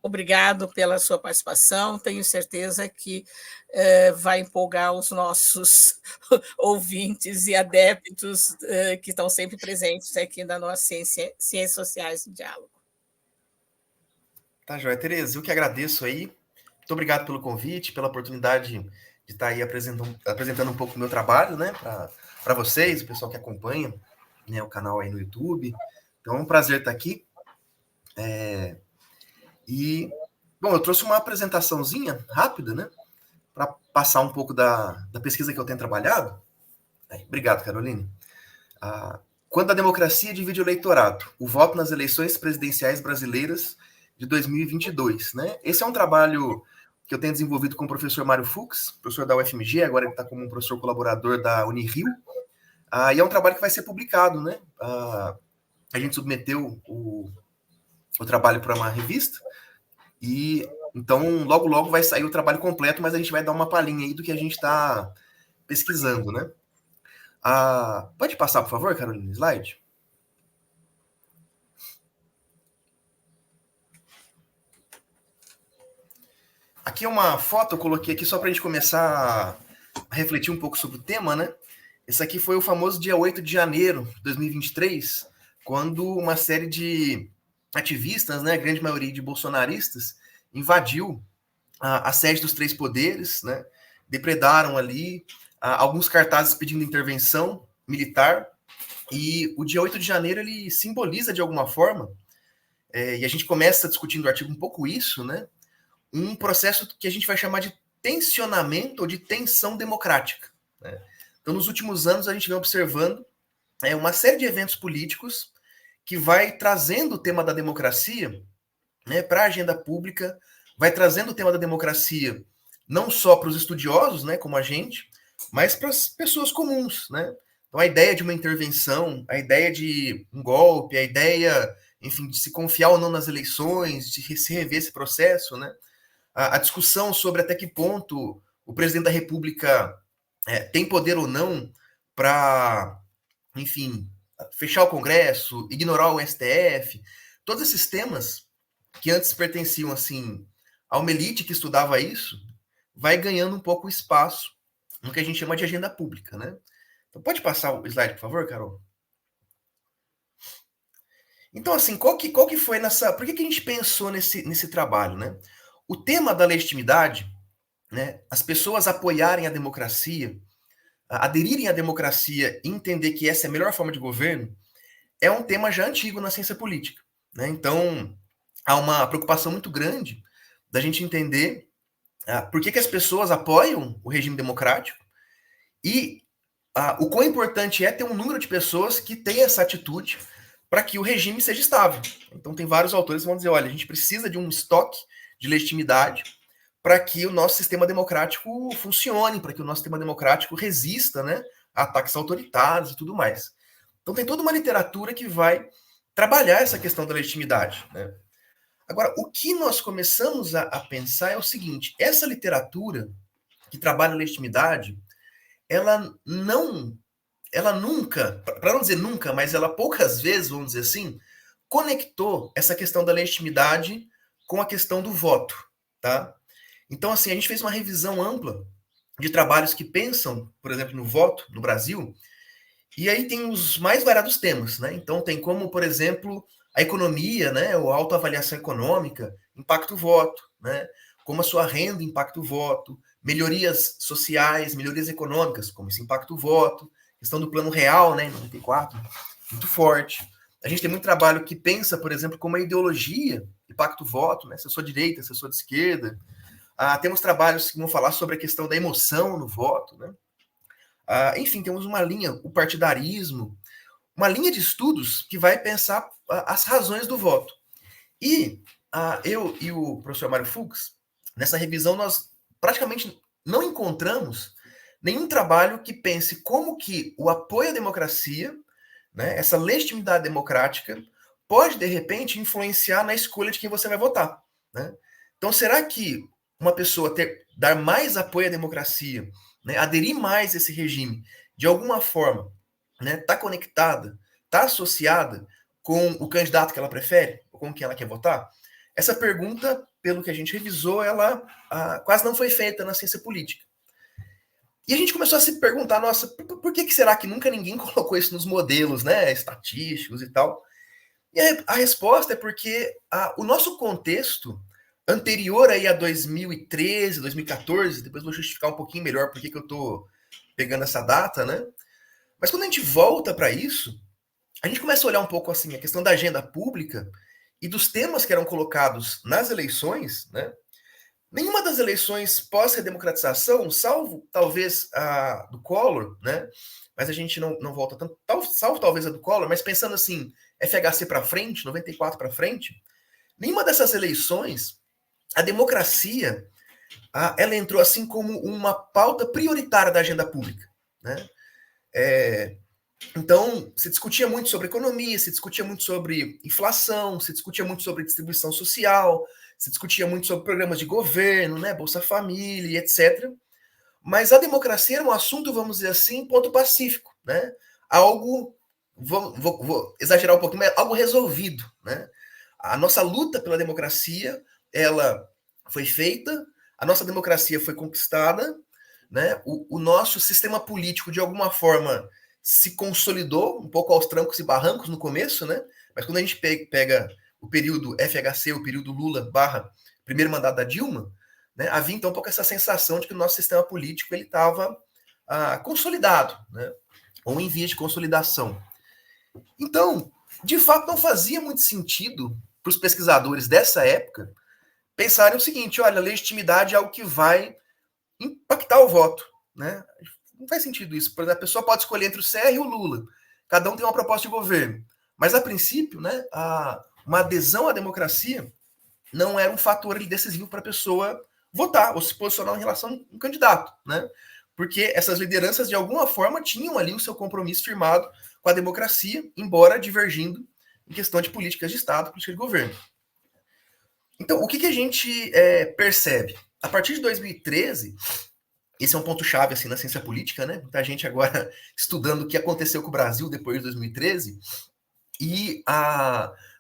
Obrigado pela sua participação. Tenho certeza que vai empolgar os nossos ouvintes e adeptos que estão sempre presentes aqui na nossa Ciências Sociais em Diálogo. Tá, joia. Tereza, eu que agradeço aí. Muito obrigado pelo convite, pela oportunidade de estar aí apresentando um pouco do meu trabalho, né, para vocês, o pessoal que acompanha, né, o canal aí no YouTube. Então é um prazer estar aqui. Bom, eu trouxe uma apresentaçãozinha rápida, né, para passar um pouco da pesquisa que eu tenho trabalhado. Obrigado, Caroline. Quando a democracia divide o eleitorado, o voto nas eleições presidenciais brasileiras de 2022, né? Esse é um trabalho que eu tenho desenvolvido com o professor Mário Fux, professor da UFMG, agora ele está como um professor colaborador da Unirio, e é um trabalho que vai ser publicado, né? A gente submeteu o trabalho para uma revista, e então logo vai sair o trabalho completo, mas a gente vai dar uma palhinha aí do que a gente está pesquisando, né? Pode passar, por favor, Carolina, slide? Aqui é uma foto, eu coloquei aqui só para a gente começar a refletir um pouco sobre o tema, né? Esse aqui foi o famoso dia 8 de janeiro de 2023, quando uma série de ativistas, né, a grande maioria de bolsonaristas, invadiu a sede dos três poderes, né? Depredaram ali alguns cartazes pedindo intervenção militar, e o dia 8 de janeiro ele simboliza de alguma forma, e a gente começa discutindo o artigo um pouco isso, né? Um processo que a gente vai chamar de tensionamento ou de tensão democrática, né? Então, nos últimos anos, a gente vem observando uma série de eventos políticos que vai trazendo o tema da democracia, né, para a agenda pública, vai trazendo o tema da democracia não só para os estudiosos, né, como a gente, mas para as pessoas comuns, né? Então, a ideia de uma intervenção, a ideia de um golpe, a ideia, enfim, de se confiar ou não nas eleições, de se rever esse processo, né? A discussão sobre até que ponto o presidente da República tem poder ou não para, enfim, fechar o Congresso, ignorar o STF, todos esses temas que antes pertenciam, assim, a uma elite que estudava isso, vai ganhando um pouco espaço no que a gente chama de agenda pública, né? Então, pode passar o slide, por favor, Carol? Então, assim, qual que foi nessa... Por que a gente pensou nesse trabalho, né? O tema da legitimidade, né, as pessoas apoiarem a democracia, aderirem à democracia e entender que essa é a melhor forma de governo, é um tema já antigo na ciência política, né? Então, há uma preocupação muito grande da gente entender por que as pessoas apoiam o regime democrático e o quão importante é ter um número de pessoas que têm essa atitude para que o regime seja estável. Então, tem vários autores que vão dizer, olha, a gente precisa de um estoque de legitimidade para que o nosso sistema democrático funcione, para que o nosso sistema democrático resista, né, a ataques autoritários e tudo mais. Então tem toda uma literatura que vai trabalhar essa questão da legitimidade, né? Agora, o que nós começamos a pensar é o seguinte, essa literatura que trabalha a legitimidade, ela nunca, para não dizer nunca, mas ela poucas vezes, vamos dizer assim, conectou essa questão da legitimidade com a questão do voto, tá? Então, assim, a gente fez uma revisão ampla de trabalhos que pensam, por exemplo, no voto no Brasil, e aí tem os mais variados temas, né? Então, tem como, por exemplo, a economia, né? Ou a autoavaliação econômica, impacta o voto, né? Como a sua renda impacta o voto, melhorias sociais, melhorias econômicas, como isso impacta o voto, questão do plano real, né? Em 94, muito forte. A gente tem muito trabalho que pensa, por exemplo, como a ideologia impacta o voto, né? Se eu sou de direita, se eu sou de esquerda. Temos trabalhos que vão falar sobre a questão da emoção no voto, né? Enfim, temos uma linha, o partidarismo, uma linha de estudos que vai pensar as razões do voto. E eu e o professor Mário Fux, nessa revisão, nós praticamente não encontramos nenhum trabalho que pense como que o apoio à democracia, né, essa legitimidade democrática, pode, de repente, influenciar na escolha de quem você vai votar, né? Então, será que uma pessoa dar mais apoio à democracia, né, aderir mais a esse regime, de alguma forma, né, tá conectada, tá associada com o candidato que ela prefere, ou com quem ela quer votar? Essa pergunta pelo que a gente revisou, ela quase não foi feita na ciência política. E a gente começou a se perguntar, nossa, por que será que nunca ninguém colocou isso nos modelos, né, estatísticos e tal? E a resposta é porque o nosso contexto anterior aí a 2013, 2014, depois vou justificar um pouquinho melhor por que eu estou pegando essa data, né? Mas quando a gente volta para isso, a gente começa a olhar um pouco assim a questão da agenda pública e dos temas que eram colocados nas eleições, né? Nenhuma das eleições pós-redemocratização, salvo talvez a do Collor, né? Mas a gente não volta tanto, salvo talvez a do Collor, mas pensando assim, FHC para frente, 94 para frente, nenhuma dessas eleições, a democracia, ela entrou assim como uma pauta prioritária da agenda pública, né? Então, se discutia muito sobre economia, se discutia muito sobre inflação, se discutia muito sobre distribuição social, se discutia muito sobre programas de governo, né, Bolsa Família, etc. Mas a democracia era um assunto, vamos dizer assim, ponto pacífico, né? Algo, vou exagerar um pouquinho, mas algo resolvido, né? A nossa luta pela democracia, ela foi feita, a nossa democracia foi conquistada, né? O nosso sistema político, de alguma forma, se consolidou, um pouco aos trancos e barrancos no começo, né? Mas quando a gente pega o período FHC, o período Lula / primeiro mandato da Dilma, né, havia então um pouco essa sensação de que o nosso sistema político ele estava consolidado, né, ou em vias de consolidação. Então, de fato, não fazia muito sentido para os pesquisadores dessa época pensarem o seguinte: olha, a legitimidade é algo que vai impactar o voto, né? Não faz sentido isso. Por exemplo, a pessoa pode escolher entre o Serra e o Lula. Cada um tem uma proposta de governo. Mas, a princípio, né, uma adesão à democracia não era um fator decisivo para a pessoa votar ou se posicionar em relação a um candidato, né? Porque essas lideranças, de alguma forma, tinham ali o seu compromisso firmado com a democracia, embora divergindo em questão de políticas de Estado, política de governo. Então, o que a gente percebe? A partir de 2013, esse é um ponto-chave assim, na ciência política, né? Muita gente agora estudando o que aconteceu com o Brasil depois de 2013. E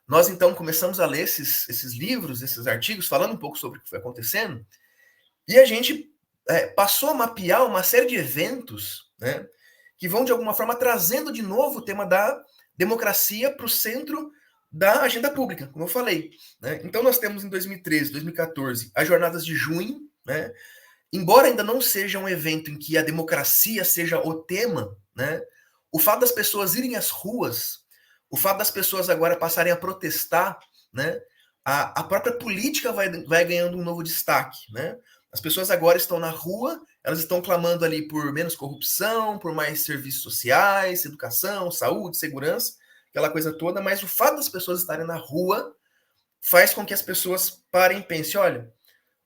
nós, então, começamos a ler esses livros, esses artigos, falando um pouco sobre o que foi acontecendo, e a gente passou a mapear uma série de eventos, né, que vão, de alguma forma, trazendo de novo o tema da democracia para o centro da agenda pública, como eu falei, né? Então, nós temos em 2013, 2014, as jornadas de junho, né? Embora ainda não seja um evento em que a democracia seja o tema, né, o fato das pessoas irem às ruas, o fato das pessoas agora passarem a protestar, né, a própria política vai ganhando um novo destaque, né? As pessoas agora estão na rua, elas estão clamando ali por menos corrupção, por mais serviços sociais, educação, saúde, segurança, aquela coisa toda, mas o fato das pessoas estarem na rua faz com que as pessoas parem e pensem, olha,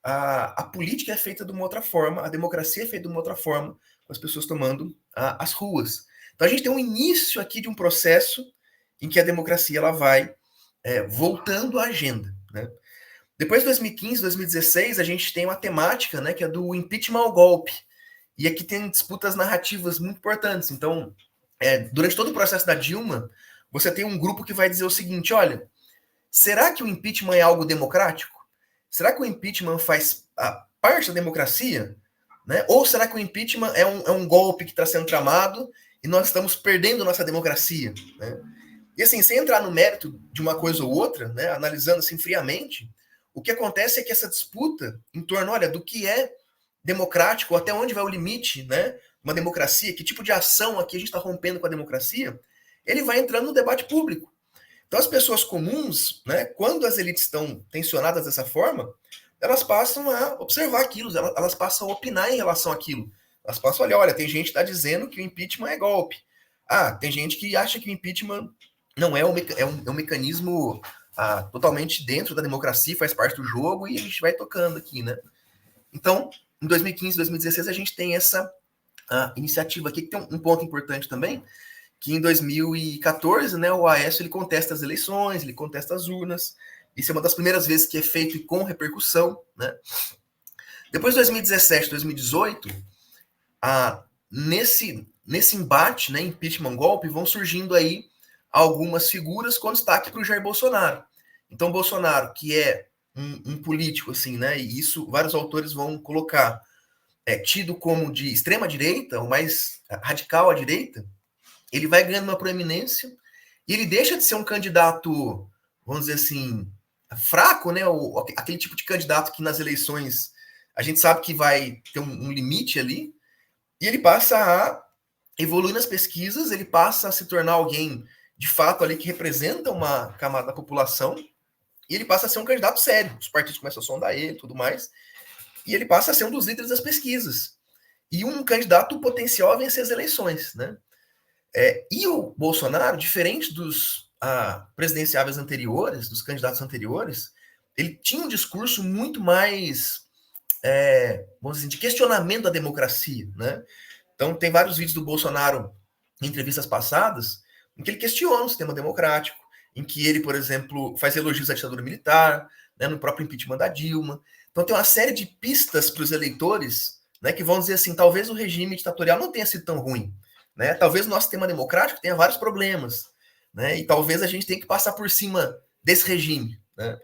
a política é feita de uma outra forma, a democracia é feita de uma outra forma, com as pessoas tomando as ruas. Então a gente tem um início aqui de um processo em que a democracia ela vai voltando à agenda, né? Depois de 2015, 2016, a gente tem uma temática, né, que é do impeachment ao golpe. E aqui tem disputas narrativas muito importantes. Então, durante todo o processo da Dilma, você tem um grupo que vai dizer o seguinte: olha, será que o impeachment é algo democrático? Será que o impeachment faz parte da democracia? Né? Ou será que o impeachment é um golpe que está sendo tramado e nós estamos perdendo nossa democracia? Né? E assim, sem entrar no mérito de uma coisa ou outra, né, analisando assim friamente, o que acontece é que essa disputa em torno, olha, do que é democrático, até onde vai o limite, né, uma democracia, que tipo de ação aqui a gente está rompendo com a democracia, ele vai entrando no debate público. Então as pessoas comuns, né, quando as elites estão tensionadas dessa forma, elas passam a observar aquilo, elas passam a opinar em relação àquilo. Elas passam a olhar, olha, tem gente que está dizendo que o impeachment é golpe. Tem gente que acha que o impeachment não é um mecanismo totalmente dentro da democracia, faz parte do jogo, e a gente vai tocando aqui, né? Então, em 2015, 2016, a gente tem essa iniciativa aqui, que tem um ponto importante também, que em 2014, né, o Aécio ele contesta as eleições, ele contesta as urnas. Isso é uma das primeiras vezes que é feito e com repercussão, né? Depois de 2017, 2018, nesse embate, né, impeachment, golpe, vão surgindo aí algumas figuras com destaque para o Jair Bolsonaro. Então, Bolsonaro, que é um político, assim, né? E isso vários autores vão colocar. Tido como de extrema direita, o mais radical à direita, ele vai ganhando uma proeminência e ele deixa de ser um candidato, vamos dizer assim, fraco, né? Aquele tipo de candidato que nas eleições a gente sabe que vai ter um limite ali, e ele passa a evoluir nas pesquisas, ele passa a se tornar alguém de fato ali que representa uma camada da população, e ele passa a ser um candidato sério. Os partidos começam a sondar ele e tudo mais, e ele passa a ser um dos líderes das pesquisas. E um candidato potencial a vencer as eleições, né? E o Bolsonaro, diferente dos presidenciáveis anteriores, dos candidatos anteriores, ele tinha um discurso muito mais, vamos dizer, de questionamento da democracia, né? Então, tem vários vídeos do Bolsonaro em entrevistas passadas em que ele questiona o sistema democrático, em que ele, por exemplo, faz elogios à ditadura militar, né, no próprio impeachment da Dilma. Então, tem uma série de pistas para os eleitores, né, que vão dizer assim, talvez o regime ditatorial não tenha sido tão ruim, né? Talvez o nosso sistema democrático tenha vários problemas, né? E talvez a gente tenha que passar por cima desse regime, né?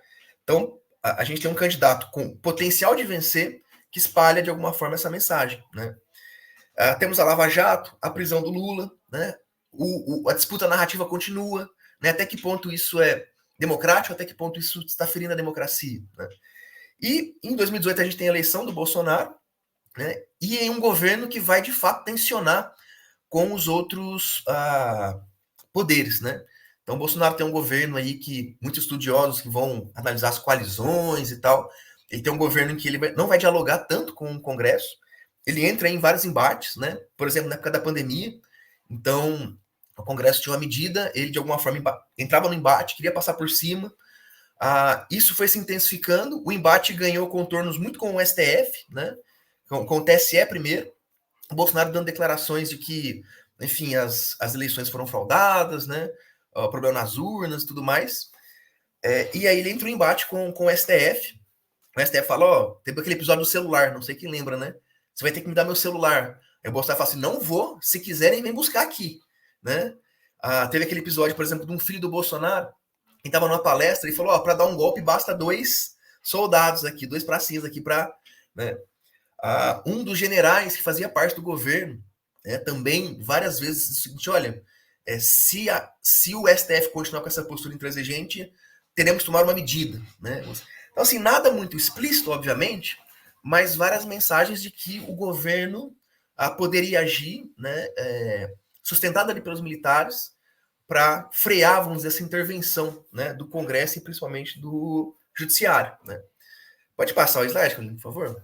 Então, a gente tem um candidato com potencial de vencer que espalha de alguma forma essa mensagem, né? Temos a Lava Jato, a prisão do Lula, né? A disputa narrativa continua, né? Até que ponto isso é democrático, até que ponto isso está ferindo a democracia, né? E em 2018 a gente tem a eleição do Bolsonaro, né? E em um governo que vai de fato tensionar com os outros poderes, né? Então, o Bolsonaro tem um governo aí que muitos estudiosos que vão analisar as coalizões e tal, ele tem um governo em que ele não vai dialogar tanto com o Congresso, ele entra em vários embates, né? Por exemplo, na época da pandemia, então o Congresso tinha uma medida, ele de alguma forma entrava no embate, queria passar por cima, isso foi se intensificando, o embate ganhou contornos muito com o STF, né? Com o TSE primeiro, o Bolsonaro dando declarações de que, enfim, as eleições foram fraudadas, né? O problema nas urnas e tudo mais. E aí ele entra em embate com o STF. O STF fala, teve aquele episódio do celular, não sei quem lembra, né? Você vai ter que me dar meu celular. Aí o Bolsonaro fala assim, não vou, se quiserem, vem buscar aqui, né? Teve aquele episódio, por exemplo, de um filho do Bolsonaro, que estava numa palestra e falou, para dar um golpe basta 2 soldados aqui, 2 pracinhas aqui para, né? Um dos generais que fazia parte do governo, né, também várias vezes disse o seguinte, olha, se o STF continuar com essa postura intransigente, teremos que tomar uma medida, né? Então, assim, nada muito explícito, obviamente, mas várias mensagens de que o governo poderia agir, né, sustentado ali pelos militares, para frear, vamos dizer, essa intervenção, né, do Congresso e principalmente do Judiciário, né? Pode passar o slide, por favor?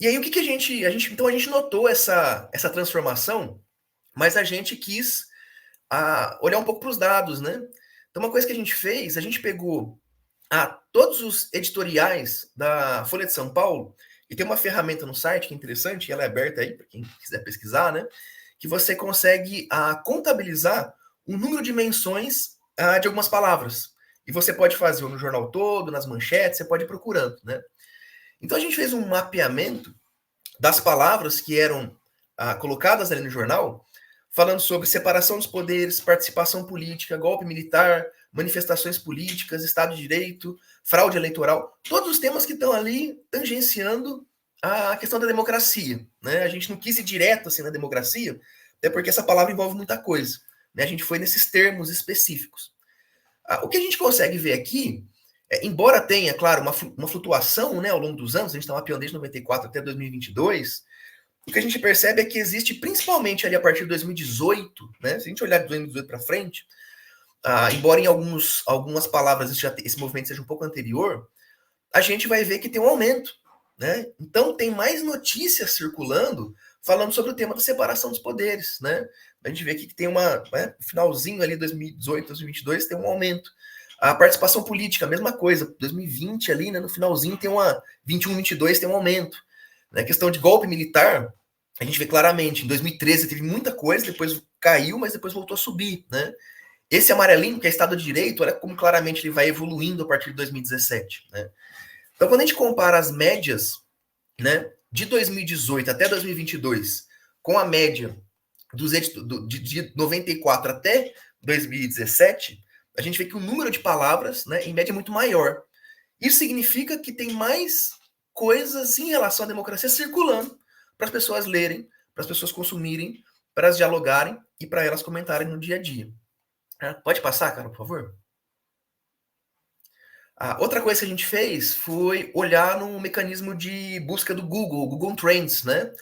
E aí, o que a gente então a gente notou essa transformação, mas a gente quis olhar um pouco para os dados, né? Então, uma coisa que a gente fez, a gente pegou todos os editoriais da Folha de São Paulo, e tem uma ferramenta no site que é interessante, ela é aberta aí para quem quiser pesquisar, né? Que você consegue contabilizar o número de menções de algumas palavras. E você pode fazer no jornal todo, nas manchetes, você pode ir procurando, né? Então a gente fez um mapeamento das palavras que eram colocadas ali no jornal, falando sobre separação dos poderes, participação política, golpe militar, manifestações políticas, Estado de Direito, fraude eleitoral, todos os temas que estão ali tangenciando a questão da democracia, né? A gente não quis ir direto assim na democracia, até porque essa palavra envolve muita coisa, né? A gente foi nesses termos específicos. O que a gente consegue ver aqui, embora tenha, claro, uma flutuação, né, ao longo dos anos, a gente está mapeando desde 94 até 2022, o que a gente percebe é que existe, principalmente ali a partir de 2018, né, se a gente olhar de 2018 para frente, embora em algumas palavras esse movimento seja um pouco anterior, a gente vai ver que tem um aumento, né? Então tem mais notícias circulando falando sobre o tema da separação dos poderes, né? A gente vê aqui que tem finalzinho ali 2018, 2022 tem um aumento. A participação política, a mesma coisa, 2020 ali, né, no finalzinho tem 21, 22 tem um aumento. Na questão de golpe militar, a gente vê claramente, em 2013 teve muita coisa, depois caiu, mas depois voltou a subir, né? Esse amarelinho, que é Estado de Direito, olha como claramente ele vai evoluindo a partir de 2017, né? Então, quando a gente compara as médias, né, de 2018 até 2022, com a média de 94 até 2017, a gente vê que o número de palavras, né, em média, é muito maior. Isso significa que tem mais coisas em relação à democracia circulando para as pessoas lerem, para as pessoas consumirem, para elas dialogarem e para elas comentarem no dia a dia. Pode passar, cara, por favor? Outra coisa que a gente fez foi olhar no mecanismo de busca do Google, o Google Trends, né?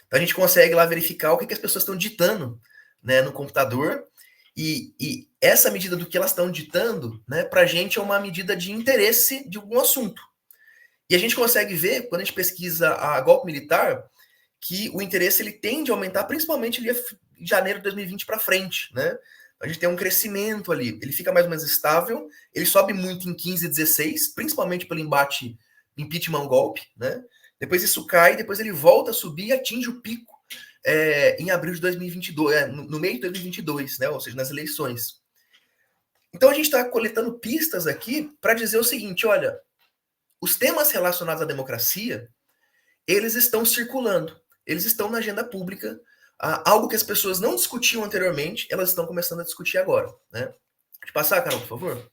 Então a gente consegue lá verificar o que as pessoas estão digitando, né, no computador. E essa medida do que elas estão ditando, né, para a gente é uma medida de interesse de algum assunto. E a gente consegue ver, quando a gente pesquisa a golpe militar, que o interesse ele tende a aumentar, principalmente ali em janeiro de 2020 para frente, né? A gente tem um crescimento ali, ele fica mais ou menos estável, ele sobe muito em 15 e 16, principalmente pelo embate impeachment-golpe, né? Depois isso cai, depois ele volta a subir e atinge o pico em abril de 2022, no meio de 2022, né? Ou seja, nas eleições. Então a gente está coletando pistas aqui para dizer o seguinte, olha, os temas relacionados à democracia, eles estão circulando, eles estão na agenda pública, algo que as pessoas não discutiam anteriormente, elas estão começando a discutir agora, né? Pode passar, Carol, por favor?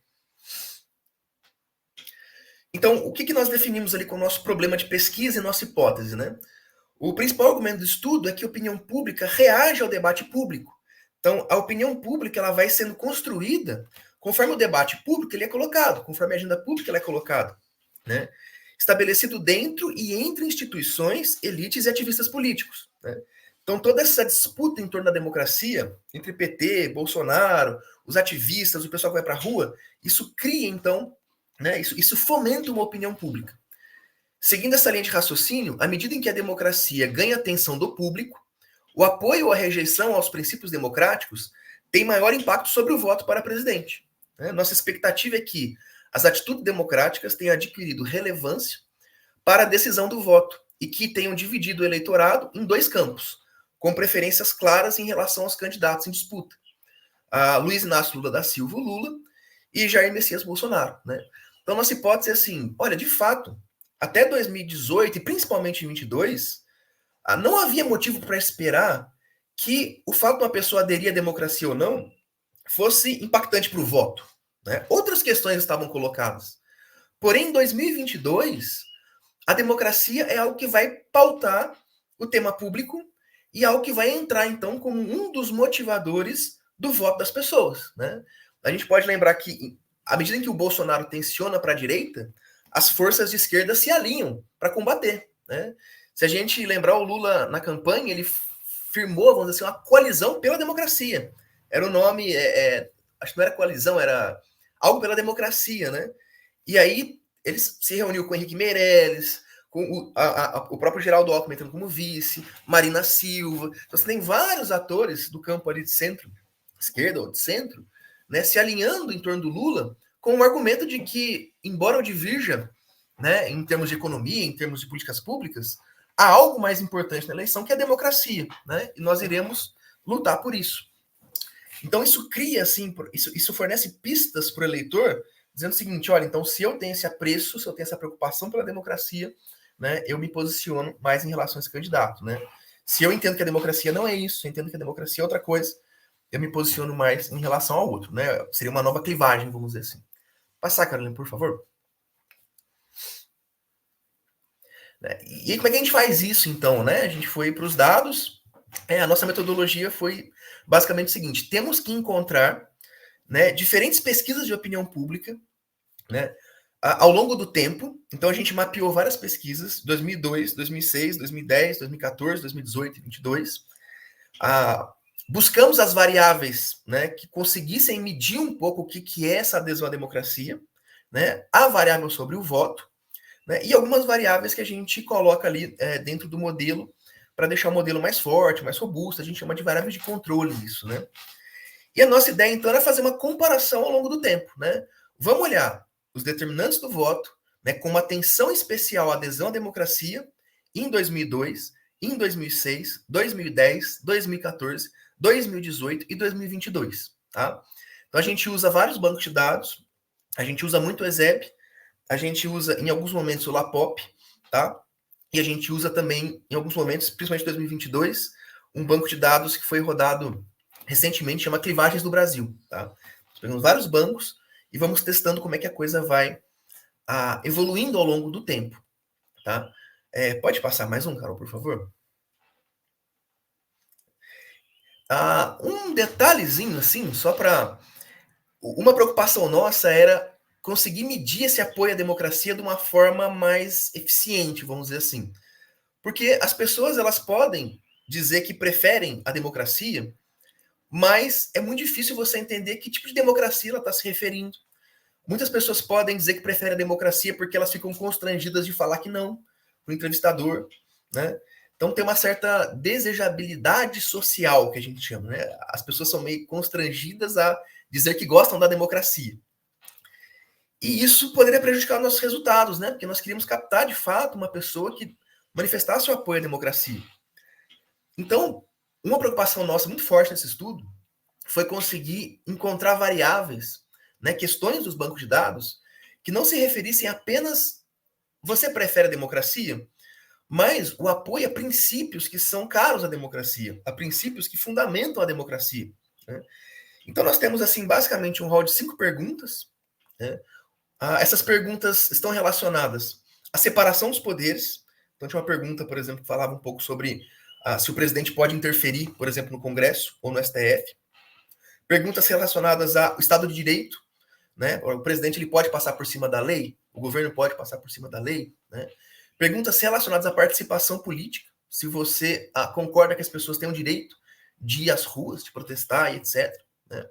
Então, o que nós definimos ali com o nosso problema de pesquisa e nossa hipótese, né? O principal argumento do estudo é que a opinião pública reage ao debate público. Então, a opinião pública ela vai sendo construída conforme o debate público ele é colocado, conforme a agenda pública ela é colocada, né? Estabelecido dentro e entre instituições, elites e ativistas políticos, né? Então, toda essa disputa em torno da democracia, entre PT, Bolsonaro, os ativistas, o pessoal que vai para a rua, isso cria, então, né, isso fomenta uma opinião pública. Seguindo essa linha de raciocínio, à medida em que a democracia ganha atenção do público, o apoio ou a rejeição aos princípios democráticos tem maior impacto sobre o voto para presidente. Nossa expectativa é que as atitudes democráticas tenham adquirido relevância para a decisão do voto e que tenham dividido o eleitorado em dois campos, com preferências claras em relação aos candidatos em disputa. Luiz Inácio Lula da Silva, Lula, e Jair Messias Bolsonaro, né? Então, nossa hipótese é assim, olha, de fato, até 2018 e principalmente em 2022, não havia motivo para esperar que o fato de uma pessoa aderir à democracia ou não fosse impactante para o voto, né? Outras questões estavam colocadas. Porém, em 2022, a democracia é algo que vai pautar o tema público e algo que vai entrar, então, como um dos motivadores do voto das pessoas, né? A gente pode lembrar que, à medida em que o Bolsonaro tensiona para a direita, as forças de esquerda se alinham para combater, né? Se a gente lembrar o Lula na campanha, ele firmou, vamos dizer assim, uma coalizão pela democracia. Era o nome, acho que não era coalizão, era algo pela democracia, né? E aí ele se reuniu com o Henrique Meirelles, com o próprio Geraldo Alckmin entrando como vice, Marina Silva. Então você tem vários atores do campo ali de centro-esquerda ou de centro, né, se alinhando em torno do Lula com o argumento de que, embora eu divirja, né, em termos de economia, em termos de políticas públicas, há algo mais importante na eleição que é a democracia, né? E nós iremos lutar por isso. Então isso cria, assim, isso fornece pistas para o eleitor, dizendo o seguinte, olha, então se eu tenho esse apreço, se eu tenho essa preocupação pela democracia, né, eu me posiciono mais em relação a esse candidato, né? Se eu entendo que a democracia não é isso, eu entendo que a democracia é outra coisa, eu me posiciono mais em relação ao outro, né? Seria uma nova clivagem, vamos dizer assim. Passar, Carolina, por favor. E aí, como é que a gente faz isso, então, né? A gente foi para os dados, a nossa metodologia foi basicamente o seguinte, temos que encontrar, né, diferentes pesquisas de opinião pública, né, ao longo do tempo. Então, a gente mapeou várias pesquisas, 2002, 2006, 2010, 2014, 2018 e 2022. Buscamos as variáveis, né, que conseguissem medir um pouco o que é essa adesão à democracia, né, a variável sobre o voto, né, e algumas variáveis que a gente coloca ali dentro do modelo para deixar o modelo mais forte, mais robusto. A gente chama de variáveis de controle isso, né? E a nossa ideia, então, era fazer uma comparação ao longo do tempo, né? Vamos olhar os determinantes do voto, né, com uma atenção especial à adesão à democracia em 2002, em 2006, 2010, 2014, 2018 e 2022, tá? Então, a gente usa vários bancos de dados, a gente usa muito o ESEP, a gente usa, em alguns momentos, o LAPOP, tá? E a gente usa também, em alguns momentos, principalmente em 2022, um banco de dados que foi rodado recentemente, chama Clivagens do Brasil, tá? Nós pegamos vários bancos, e vamos testando como é que a coisa vai evoluindo ao longo do tempo, tá? Pode passar mais um, Carol, por favor? Um detalhezinho, assim, só para... Uma preocupação nossa era conseguir medir esse apoio à democracia de uma forma mais eficiente, vamos dizer assim. Porque as pessoas, elas podem dizer que preferem a democracia, mas é muito difícil você entender que tipo de democracia ela está se referindo. Muitas pessoas podem dizer que preferem a democracia porque elas ficam constrangidas de falar que não para o entrevistador, né? Então tem uma certa desejabilidade social que a gente chama, né? As pessoas são meio constrangidas a dizer que gostam da democracia. E isso poderia prejudicar nossos resultados, né? Porque nós queríamos captar de fato uma pessoa que manifestasse o apoio à democracia. Então, uma preocupação nossa muito forte nesse estudo foi conseguir encontrar variáveis, né, questões dos bancos de dados, que não se referissem apenas você prefere a democracia, mas o apoio a princípios que são caros à democracia, a princípios que fundamentam a democracia, né? Então nós temos assim basicamente um rol de 5 perguntas, né? Essas perguntas estão relacionadas à separação dos poderes. Então tinha uma pergunta, por exemplo, que falava um pouco sobre se o presidente pode interferir, por exemplo, no Congresso ou no STF. Perguntas relacionadas ao Estado de Direito, né? O presidente ele pode passar por cima da lei, o governo pode passar por cima da lei, né? Perguntas relacionadas à participação política, se você concorda que as pessoas têm o direito de ir às ruas, de protestar e etc, né?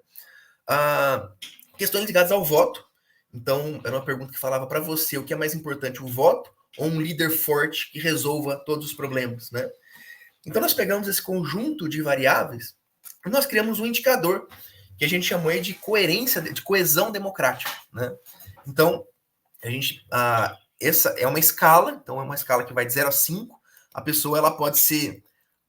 Questões ligadas ao voto. Então, era uma pergunta que falava para você o que é mais importante, o voto ou um líder forte que resolva todos os problemas, né? Então, nós pegamos esse conjunto de variáveis e nós criamos um indicador que a gente chamou aí de coerência, de coesão democrática, né? Então, essa é uma escala, então é uma escala que vai de 0 a 5. A pessoa ela pode ser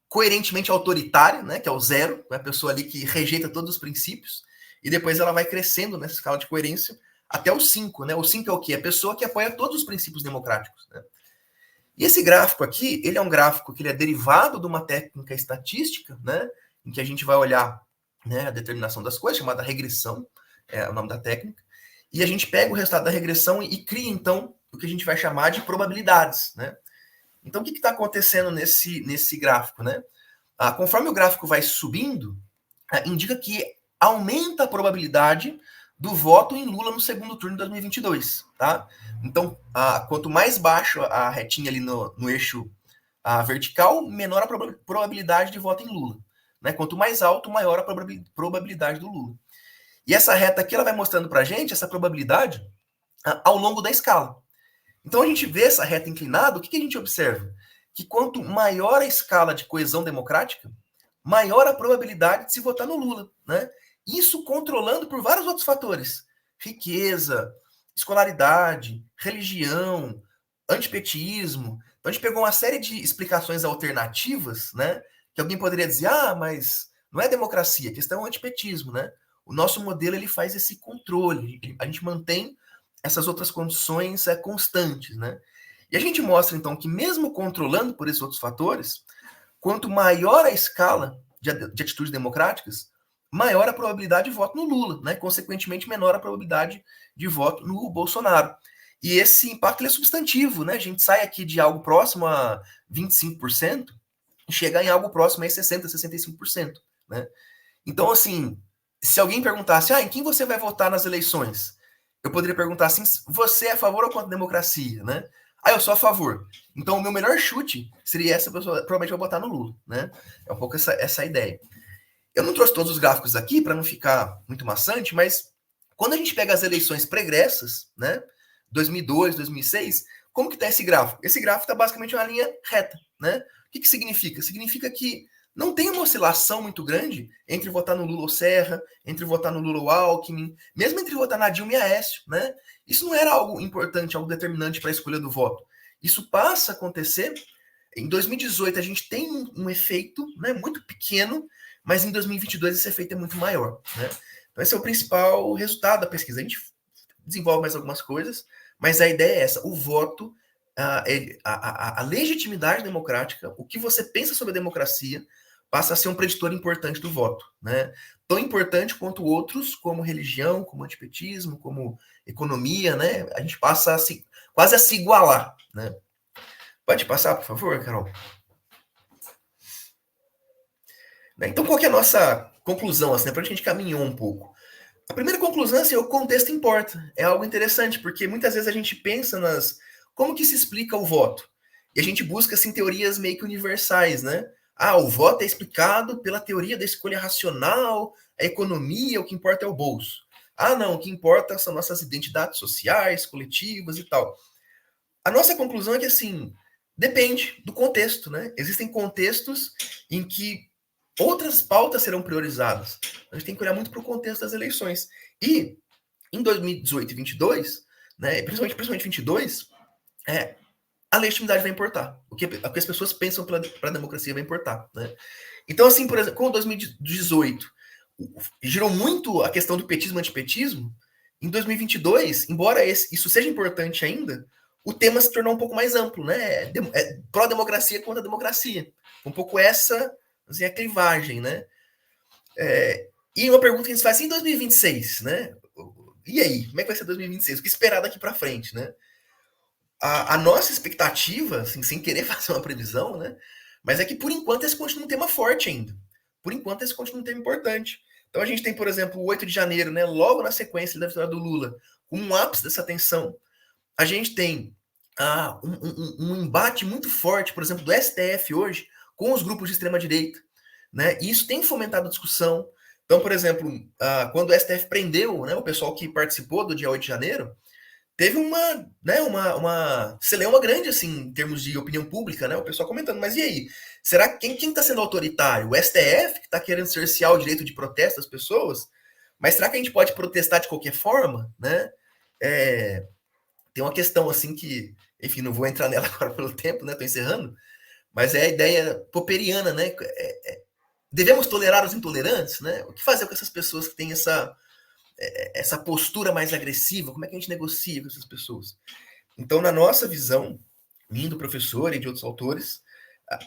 coerentemente autoritária, né, que é o 0, é a pessoa ali que rejeita todos os princípios, e depois ela vai crescendo nessa escala de coerência até o 5, né? O 5 é o quê? A pessoa que apoia todos os princípios democráticos, né? E esse gráfico aqui, ele é um gráfico que ele é derivado de uma técnica estatística, né, em que a gente vai olhar, né, a determinação das coisas, chamada regressão, é o nome da técnica, e a gente pega o resultado da regressão e cria, então, o que a gente vai chamar de probabilidades, né? Então, o que está acontecendo nesse gráfico, né? Conforme o gráfico vai subindo, indica que aumenta a probabilidade do voto em Lula no segundo turno de 2022, tá? Então, quanto mais baixo a retinha ali no eixo vertical, menor a probabilidade de voto em Lula, né? Quanto mais alto, maior a probabilidade do Lula. E essa reta aqui, ela vai mostrando para a gente essa probabilidade ao longo da escala. Então, a gente vê essa reta inclinada, o que a gente observa? Que quanto maior a escala de coesão democrática, maior a probabilidade de se votar no Lula, né? Isso controlando por vários outros fatores. Riqueza, escolaridade, religião, antipetismo. Então, a gente pegou uma série de explicações alternativas, né? Que alguém poderia dizer, mas não é democracia, a questão é o antipetismo, né? O nosso modelo ele faz esse controle, a gente mantém essas outras condições constantes, né? E a gente mostra, então, que mesmo controlando por esses outros fatores, quanto maior a escala de atitudes democráticas, maior a probabilidade de voto no Lula, né? Consequentemente, menor a probabilidade de voto no Bolsonaro. E esse impacto é substantivo, né? A gente sai aqui de algo próximo a 25% e chega em algo próximo a 60%, 65%, né? Então, assim, se alguém perguntasse, em quem você vai votar nas eleições? Eu poderia perguntar assim, você é a favor ou contra a democracia, né? Eu sou a favor. Então, o meu melhor chute seria essa pessoa, provavelmente vai votar no Lula, né? É um pouco essa ideia. Eu não trouxe todos os gráficos aqui para não ficar muito maçante, mas quando a gente pega as eleições pregressas, né? 2002, 2006, como que está esse gráfico? Esse gráfico está basicamente uma linha reta, né? O que significa? Significa que não tem uma oscilação muito grande entre votar no Lula ou Serra, entre votar no Lula ou Alckmin, mesmo entre votar na Dilma e Aécio, né? Isso não era algo importante, algo determinante para a escolha do voto. Isso passa a acontecer. Em 2018, a gente tem um efeito, né, muito pequeno, mas em 2022 esse efeito é muito maior, né? Então esse é o principal resultado da pesquisa. A gente desenvolve mais algumas coisas, mas a ideia é essa, o voto, a legitimidade democrática, o que você pensa sobre a democracia, passa a ser um preditor importante do voto, né? Tão importante quanto outros, como religião, como antipetismo, como economia, né? A gente passa quase a se igualar, né? Pode passar, por favor, Carol? Então, qual que é a nossa conclusão, assim, né? Para onde a gente caminhou um pouco? A primeira conclusão é assim, o contexto importa. É algo interessante, porque muitas vezes a gente pensa como que se explica o voto? E a gente busca, assim, teorias meio que universais, né? Ah, o voto é explicado pela teoria da escolha racional, a economia, o que importa é o bolso. Ah, não, o que importa são nossas identidades sociais, coletivas e tal. A nossa conclusão é que, assim, depende do contexto, né? Existem contextos em que outras pautas serão priorizadas. A gente tem que olhar muito para o contexto das eleições. E em 2018 e 22, né, principalmente 22, a legitimidade vai importar. O que as pessoas pensam para a democracia vai importar. Né? Então, assim, por exemplo, com 2018 girou muito a questão do petismo e antipetismo, em 2022, embora isso seja importante ainda, o tema se tornou um pouco mais amplo, né? Pró-democracia contra a democracia. Um pouco essa, assim, a clivagem, né? E uma pergunta que a gente faz assim, em 2026, né? E aí, como é que vai ser 2026? O que esperar daqui para frente, né? A nossa expectativa, assim, sem querer fazer uma previsão, né? Mas é que por enquanto esse continua um tema forte ainda. Por enquanto esse continua um tema importante. Então a gente tem, por exemplo, o 8 de janeiro, né? Logo na sequência da vitória do Lula, um ápice dessa tensão. A gente tem um embate muito forte, por exemplo, do STF hoje com os grupos de extrema-direita. Né? E isso tem fomentado a discussão. Então, por exemplo, quando o STF prendeu, né, o pessoal que participou do dia 8 de janeiro, teve uma celeuma grande, assim, em termos de opinião pública, né? O pessoal comentando, mas e aí? Será que quem está sendo autoritário? O STF, que está querendo cercear o direito de protesto das pessoas? Mas será que a gente pode protestar de qualquer forma, né? Tem uma questão, assim, que, enfim, não vou entrar nela agora pelo tempo, né? Estou encerrando, mas é a ideia popperiana, né? Devemos tolerar os intolerantes, né? O que fazer com essas pessoas que têm essa postura mais agressiva? Como é que a gente negocia com essas pessoas? Então, na nossa visão, minha do professor e de outros autores,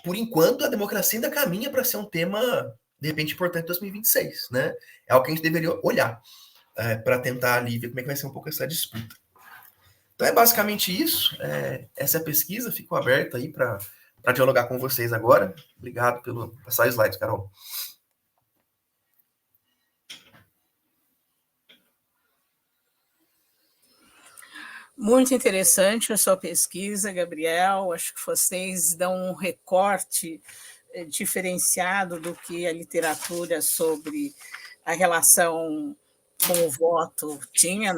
por enquanto a democracia ainda caminha para ser um tema, de repente, importante em 2026, né? É algo que a gente deveria olhar para tentar ali ver como é que vai ser um pouco essa disputa. Então é basicamente isso. Essa é a pesquisa, fico aberto aí para dialogar com vocês agora. Obrigado pelo passar os slides, Carol. Muito interessante a sua pesquisa, Gabriel. Acho que vocês dão um recorte diferenciado do que a literatura sobre a relação com o voto tinha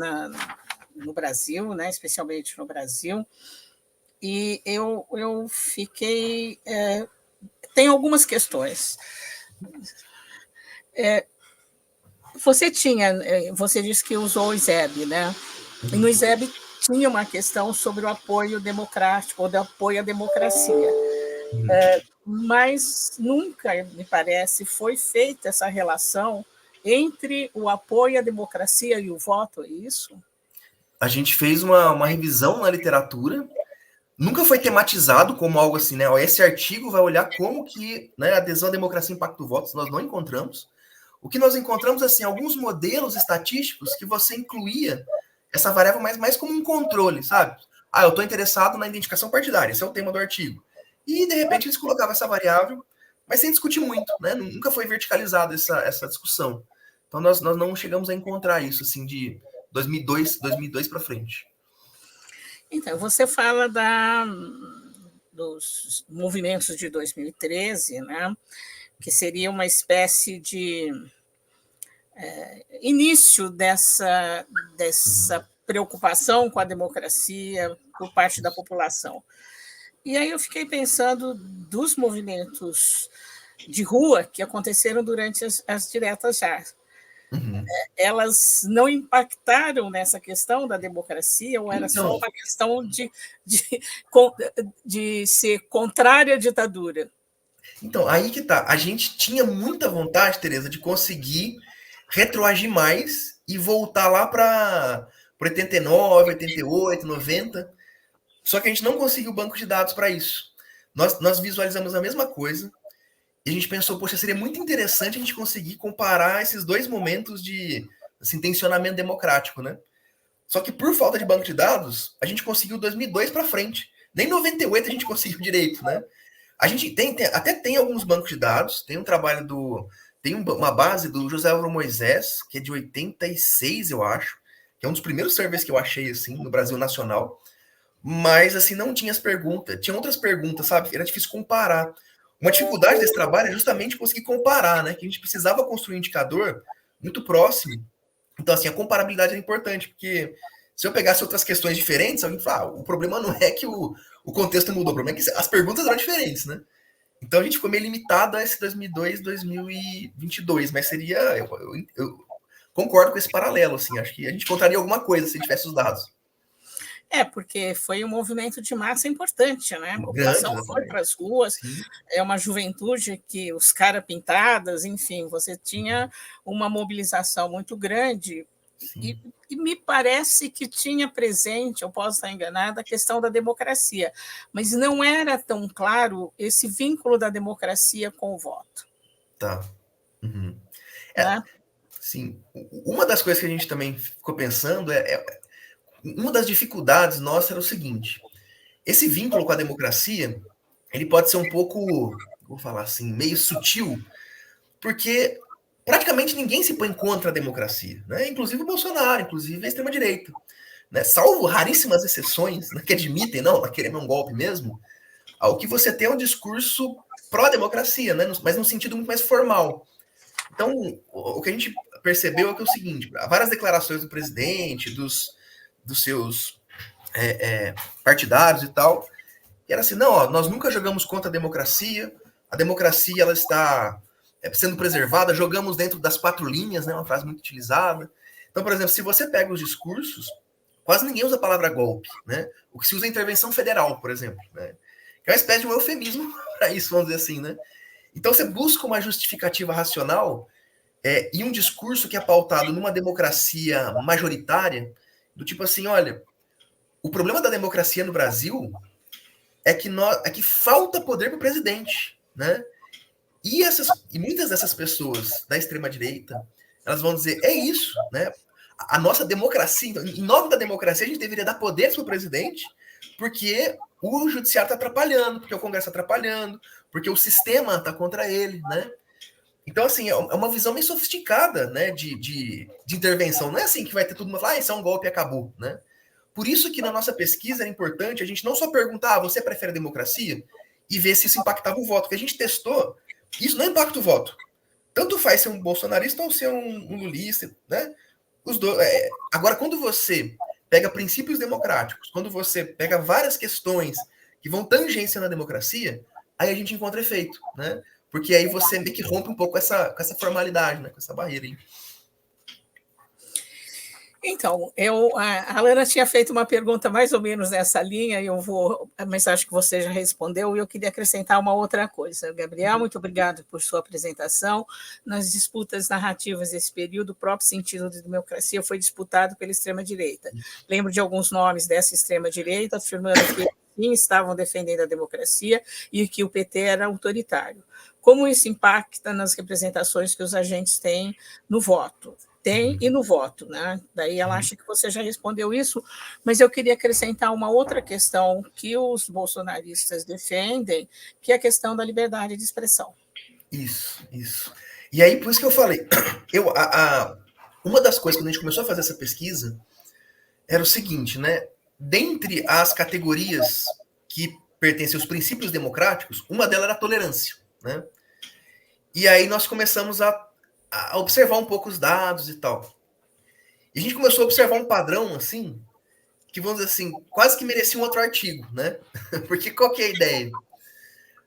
no Brasil, né, especialmente no Brasil. E eu fiquei... tem algumas questões. Você disse que usou o ISEB, né? E no ISEB tinha uma questão sobre o apoio democrático, ou do apoio à democracia. Mas nunca, me parece, foi feita essa relação entre o apoio à democracia e o voto, é isso? A gente fez uma revisão na literatura, nunca foi tematizado como algo assim, né? Esse artigo vai olhar como que, né, a adesão à democracia impacta o voto, nós não encontramos. O que nós encontramos, assim, alguns modelos estatísticos que você incluía essa variável mais como um controle, sabe? Eu estou interessado na identificação partidária, esse é o tema do artigo. E, de repente, eles colocavam essa variável, mas sem discutir muito, né? Nunca foi verticalizada essa discussão. Então, nós não chegamos a encontrar isso, assim, de 2002 para frente. Então, você fala dos movimentos de 2013, né? Que seria uma espécie de início dessa preocupação com a democracia por parte da população. E aí eu fiquei pensando dos movimentos de rua que aconteceram durante as diretas já. Elas não impactaram nessa questão da democracia, ou era só uma questão de ser contrária à ditadura? Então, aí que tá. A gente tinha muita vontade, Tereza, de conseguir retroagir mais e voltar lá para 89, 88, 90. Só que a gente não conseguiu banco de dados para isso. Nós visualizamos a mesma coisa E a gente pensou, poxa, seria muito interessante a gente conseguir comparar esses dois momentos de assim, tensionamento democrático, né? Só que por falta de banco de dados, a gente conseguiu 2002 para frente. Nem 98 a gente conseguiu direito, né? A gente até tem alguns bancos de dados, tem um trabalho tem uma base do José Álvaro Moisés, que é de 86, eu acho, que é um dos primeiros surveys que eu achei, assim, no Brasil Nacional, mas, assim, não tinha as perguntas, tinha outras perguntas, sabe? Era difícil comparar. Uma dificuldade desse trabalho é justamente conseguir comparar, né? Que a gente precisava construir um indicador muito próximo. Então, assim, a comparabilidade é importante, porque se eu pegasse outras questões diferentes, alguém fala, o problema não é que o contexto mudou, o problema é que as perguntas eram diferentes, né? Então a gente ficou meio limitado a esse 2002, 2022, mas seria. Eu concordo com esse paralelo, assim, acho que a gente encontraria alguma coisa se tivesse os dados. Porque foi um movimento de massa importante, né? A Grande, população foi para exatamente. as ruas, Sim, é uma juventude que os caras pintadas, enfim, você tinha uma mobilização muito grande e, sim. e me parece que tinha presente, eu posso estar enganada, a questão da democracia, mas não era tão claro esse vínculo da democracia com o voto. Tá. Uhum. É, Né? sim. Uma das coisas que a gente também ficou pensando uma das dificuldades nossa era o seguinte: esse vínculo com a democracia, ele pode ser um pouco, vou falar assim, meio sutil, porque praticamente ninguém se põe contra a democracia, né? Inclusive o Bolsonaro, inclusive a extrema-direita. Né? Salvo raríssimas exceções, né, que admitem, não, nós queremos um golpe mesmo, ao que você tem um discurso pró-democracia, né? Mas num sentido muito mais formal. Então, o que a gente percebeu é que é o seguinte: várias declarações do presidente, dos seus partidários e tal, e era assim, não, ó, nós nunca jogamos contra a democracia ela está sendo preservada, jogamos dentro das quatro linhas, né, uma frase muito utilizada. Então, por exemplo, se você pega os discursos, quase ninguém usa a palavra golpe, né? O que se usa é intervenção federal, por exemplo, né? Que é uma espécie de um eufemismo para isso, vamos dizer assim, né? Então você busca uma justificativa racional e um discurso que é pautado numa democracia majoritária, do tipo assim, olha, o problema da democracia no Brasil é que falta poder para o presidente, né? E muitas dessas pessoas da extrema direita, elas vão dizer é isso, né? A nossa democracia, então, em nome da democracia, a gente deveria dar poder para o presidente, porque o judiciário está atrapalhando, porque o Congresso está atrapalhando, porque o sistema está contra ele, né? Então, assim, é uma visão meio sofisticada, né, de intervenção. Não é assim que vai ter todo mundo falar, isso é um golpe e acabou, né? Por isso que na nossa pesquisa era importante a gente não só perguntar, você prefere a democracia? E ver se isso impactava o voto. Porque a gente testou, isso não impacta o voto. Tanto faz ser um bolsonarista ou ser um lulista, né? Os dois, agora, quando você pega princípios democráticos, quando você pega várias questões que vão tangência na democracia, aí a gente encontra efeito, né? Porque aí você meio que rompe um pouco com essa formalidade, né? Com essa barreira aí. Então, a Alana tinha feito uma pergunta mais ou menos nessa linha, e eu vou, mas acho que você já respondeu, e eu queria acrescentar uma outra coisa. Gabriel, muito obrigado por sua apresentação. Nas disputas narrativas desse período, o próprio sentido de democracia foi disputado pela extrema-direita. Lembro de alguns nomes dessa extrema-direita, afirmando que sim, estavam defendendo a democracia e que o PT era autoritário. Como isso impacta nas representações que os agentes têm no voto? Tem e no voto, né? Daí ela acha que você já respondeu isso, mas eu queria acrescentar uma outra questão que os bolsonaristas defendem, que é a questão da liberdade de expressão. Isso. E aí, por isso que eu falei, uma das coisas quando a gente começou a fazer essa pesquisa era o seguinte, né? Dentre as categorias que pertencem aos princípios democráticos, uma delas era a tolerância, né? E aí nós começamos a observar um pouco os dados e tal. E a gente começou a observar um padrão, assim, que, vamos dizer assim, quase que merecia um outro artigo, né? Porque qual que é a ideia?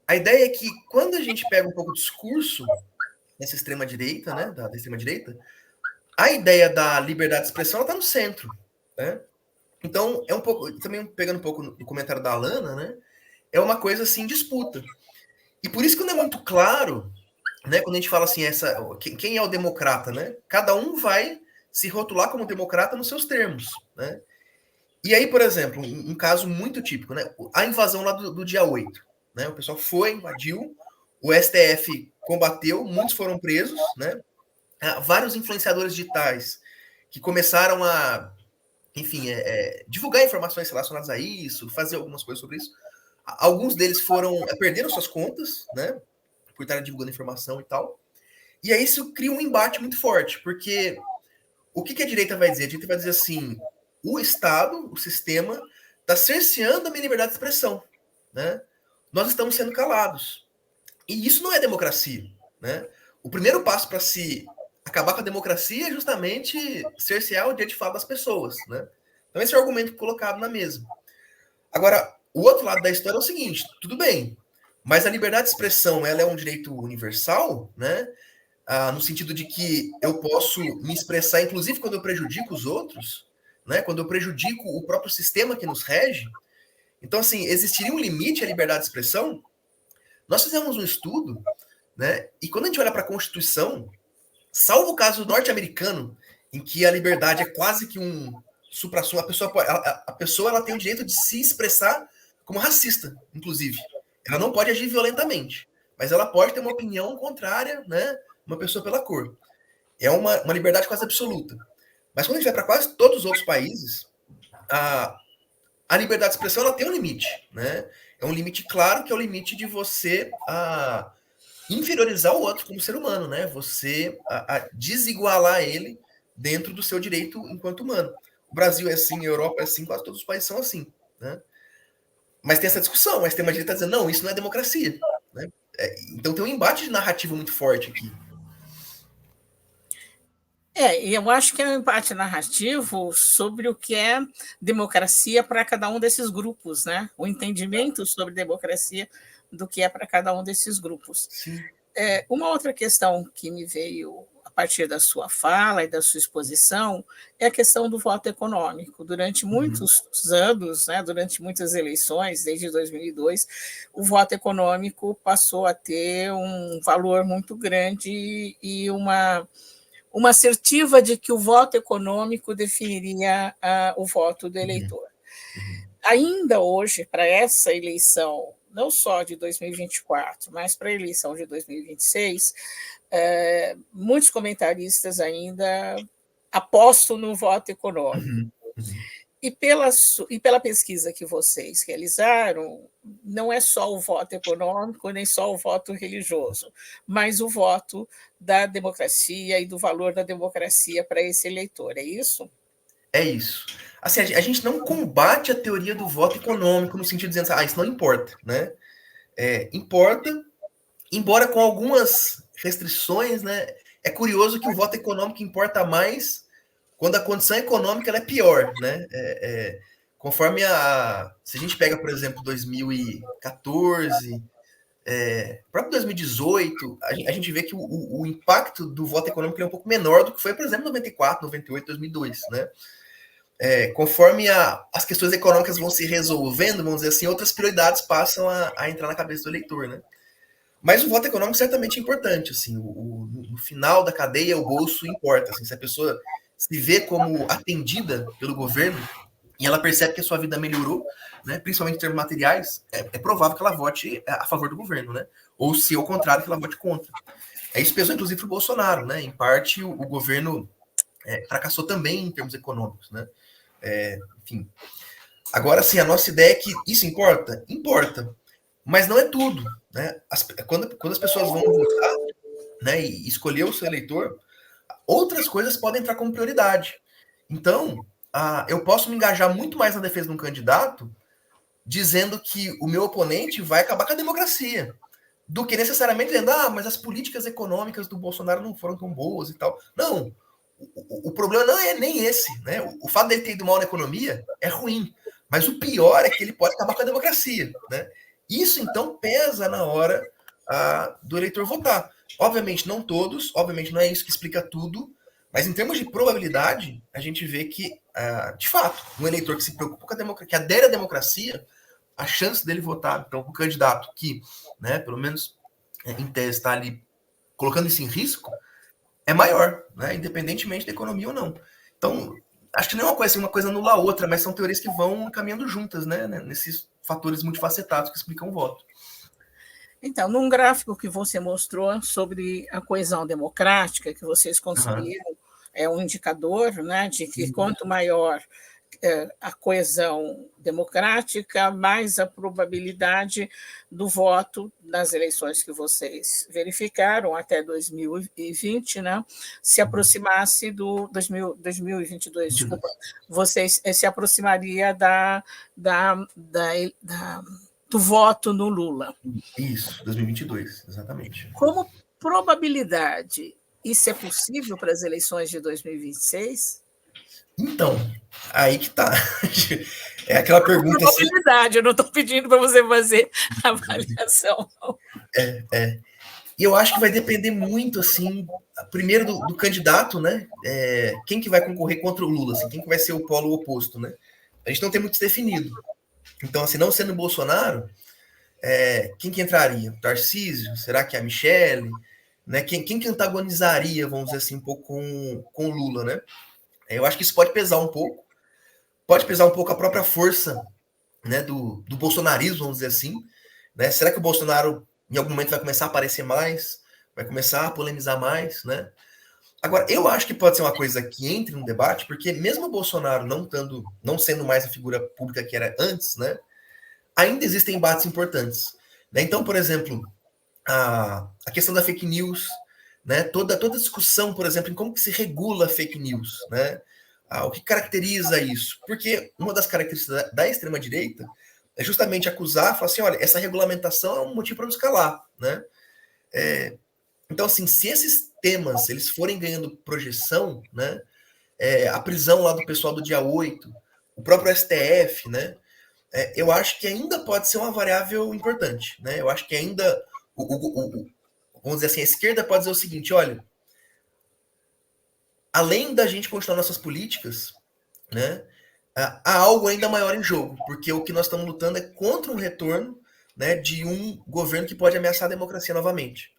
A ideia é que quando a gente pega um pouco o discurso dessa extrema-direita, né, da extrema-direita, a ideia da liberdade de expressão está no centro, né? Então, é um pouco, também pegando um pouco no comentário da Alana, né, é uma coisa assim, disputa. E por isso que não é muito claro, né, quando a gente fala assim, quem é o democrata, né? Cada um vai se rotular como democrata nos seus termos, né? E aí, por exemplo, um caso muito típico, né? A invasão lá do dia 8, né? O pessoal foi, invadiu, o STF combateu, muitos foram presos, né? Vários influenciadores digitais que começaram a, enfim, divulgar informações relacionadas a isso, fazer algumas coisas sobre isso. Alguns deles perderam suas contas, né? Por estarem divulgando informação e tal. E aí isso cria um embate muito forte, porque o que a direita vai dizer? A direita vai dizer assim, o Estado, o sistema, está cerceando a minha liberdade de expressão, né? Nós estamos sendo calados. E isso não é democracia, né? O primeiro passo para se acabar com a democracia é justamente cercear o direito de fala das pessoas, né? Então esse é o argumento colocado na mesa. Agora, o outro lado da história é o seguinte, tudo bem, mas a liberdade de expressão, ela é um direito universal, né? No sentido de que eu posso me expressar, inclusive quando eu prejudico os outros, né? Quando eu prejudico o próprio sistema que nos rege. Então, assim, existiria um limite à liberdade de expressão? Nós fizemos um estudo, né? E quando a gente olha para a Constituição, salvo o caso norte-americano, em que a liberdade é quase que um suprassumo, a pessoa ela tem o direito de se expressar como racista, inclusive. Ela não pode agir violentamente, mas ela pode ter uma opinião contrária, né? Uma pessoa pela cor. É uma liberdade quase absoluta. Mas quando a gente vai para quase todos os outros países, a liberdade de expressão ela tem um limite, né? É um limite claro que é o limite de você inferiorizar o outro como ser humano, né? Você desigualar ele dentro do seu direito enquanto humano. O Brasil é assim, a Europa é assim, quase todos os países são assim, né? Mas tem essa discussão, mas tem uma direita dizendo, não, isso não é democracia, né? Então tem um embate de narrativa muito forte aqui. E eu acho que é um embate narrativo sobre o que é democracia para cada um desses grupos, né? O entendimento sobre democracia do que é para cada um desses grupos. Sim. Uma outra questão que me veio a partir da sua fala e da sua exposição é a questão do voto econômico. Durante muitos anos, né, durante muitas eleições, desde 2002, o voto econômico passou a ter um valor muito grande e uma assertiva de que o voto econômico definiria o voto do eleitor. Ainda hoje, para essa eleição, não só de 2024, mas para a eleição de 2026, muitos comentaristas ainda apostam no voto econômico. E pela pesquisa que vocês realizaram, não é só o voto econômico, nem só o voto religioso, mas o voto da democracia e do valor da democracia para esse eleitor, é isso? É isso. Assim, a gente não combate a teoria do voto econômico no sentido de dizer, isso não importa, né? Importa, embora com algumas restrições, né? É curioso que o voto econômico importa mais quando a condição econômica ela é pior, né? Conforme se a gente pega, por exemplo, 2014, próprio 2018, a gente vê que o impacto do voto econômico é um pouco menor do que foi, por exemplo, 94, 98, 2002, né? Conforme as questões econômicas vão se resolvendo, vamos dizer assim, outras prioridades passam a entrar na cabeça do eleitor, né? Mas o voto econômico certamente é importante, assim, no final da cadeia o bolso importa, assim, se a pessoa se vê como atendida pelo governo e ela percebe que a sua vida melhorou, né, principalmente em termos materiais, é provável que ela vote a favor do governo, né? Ou se ao contrário, que ela vote contra. Isso pesou inclusive para o Bolsonaro, né? Em parte o governo fracassou também em termos econômicos, né? Enfim. Agora, sim, a nossa ideia é que isso importa? Importa. Mas não é tudo, né? Quando as pessoas vão votar, né, e escolher o seu eleitor, outras coisas podem entrar como prioridade. Então, eu posso me engajar muito mais na defesa de um candidato dizendo que o meu oponente vai acabar com a democracia, do que necessariamente dizendo, mas as políticas econômicas do Bolsonaro não foram tão boas e tal. Não, o problema não é nem esse, né? O fato dele ter ido mal na economia é ruim, mas o pior é que ele pode acabar com a democracia, né? Isso, então, pesa na hora do eleitor votar. Obviamente, não todos, obviamente, não é isso que explica tudo, mas em termos de probabilidade, a gente vê que, de fato, um eleitor que se preocupa com a democracia, que adere à democracia, a chance dele votar então, com um candidato que, né, pelo menos em tese, está ali colocando isso em risco, é maior, né, independentemente da economia ou não. Então, acho que não é uma coisa anula a outra, mas são teorias que vão caminhando juntas, né, nesses fatores multifacetados que explicam o voto. Então, num gráfico que você mostrou sobre a coesão democrática que vocês Aham. conseguiram, é um indicador, né, de que Uhum. quanto maior a coesão democrática, mais a probabilidade do voto nas eleições que vocês verificaram até 2020, né, se aproximasse do 2022, desculpa, 22. vocês se aproximaria da do voto no Lula. Isso, 2022, exatamente. Como probabilidade, isso é possível para as eleições de 2026? Então, aí que tá. É aquela pergunta assim. Probabilidade, eu não estou pedindo para você fazer avaliação. E eu acho que vai depender muito, assim, primeiro do candidato, né? Quem que vai concorrer contra o Lula, assim, quem que vai ser o polo oposto, né? A gente não tem muito definido. Então, assim, não sendo o Bolsonaro, quem que entraria? O Tarcísio? Será que é a Michelle? Né? Quem que antagonizaria, vamos dizer assim, um pouco com o Lula, né? Eu acho que isso pode pesar um pouco. Pode pesar um pouco a própria força, né, do bolsonarismo, vamos dizer assim. Né? Será que o Bolsonaro, em algum momento, vai começar a aparecer mais? Vai começar a polemizar mais? Né? Agora, eu acho que pode ser uma coisa que entre no debate, porque mesmo o Bolsonaro não sendo mais a figura pública que era antes, né, ainda existem embates importantes. Né? Então, por exemplo, a questão da fake news, né? Toda discussão, por exemplo, em como que se regula fake news, né? O que caracteriza isso? Porque uma das características da extrema-direita é justamente acusar, falar assim, olha, essa regulamentação é um motivo para nos calar, né? Então, assim, se esses temas eles forem ganhando projeção, né? A prisão lá do pessoal do dia 8, o próprio STF, né? Eu acho que ainda pode ser uma variável importante, né? Eu acho que ainda vamos dizer assim, a esquerda pode dizer o seguinte, olha, além da gente continuar nossas políticas, né, há algo ainda maior em jogo, porque o que nós estamos lutando é contra um retorno, né, de um governo que pode ameaçar a democracia novamente.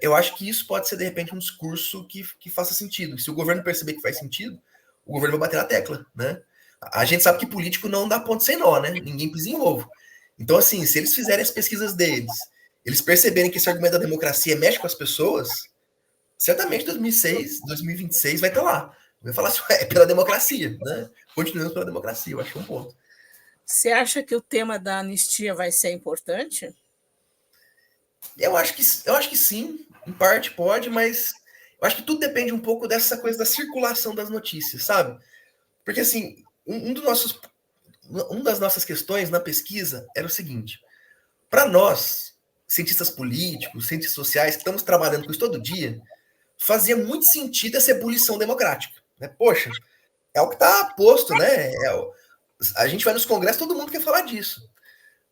Eu acho que isso pode ser, de repente, um discurso que faça sentido. Se o governo perceber que faz sentido, o governo vai bater na tecla, né? A gente sabe que político não dá ponto sem nó, né? Ninguém pisa em ovo. Então, assim, se eles fizerem as pesquisas deles, eles perceberem que esse argumento da democracia mexe com as pessoas, certamente 2006, 2026 vai estar lá. Vai falar assim, é pela democracia, né? Continuamos pela democracia, eu acho que é um ponto. Você acha que o tema da anistia vai ser importante? Eu acho que sim, em parte pode, mas eu acho que tudo depende um pouco dessa coisa da circulação das notícias, sabe? Porque assim, uma das nossas questões na pesquisa era o seguinte: para nós, cientistas políticos, cientistas sociais, que estamos trabalhando com isso todo dia, fazia muito sentido essa ebulição democrática. Né? Poxa, é o que está posto, né? A gente vai nos congressos, todo mundo quer falar disso.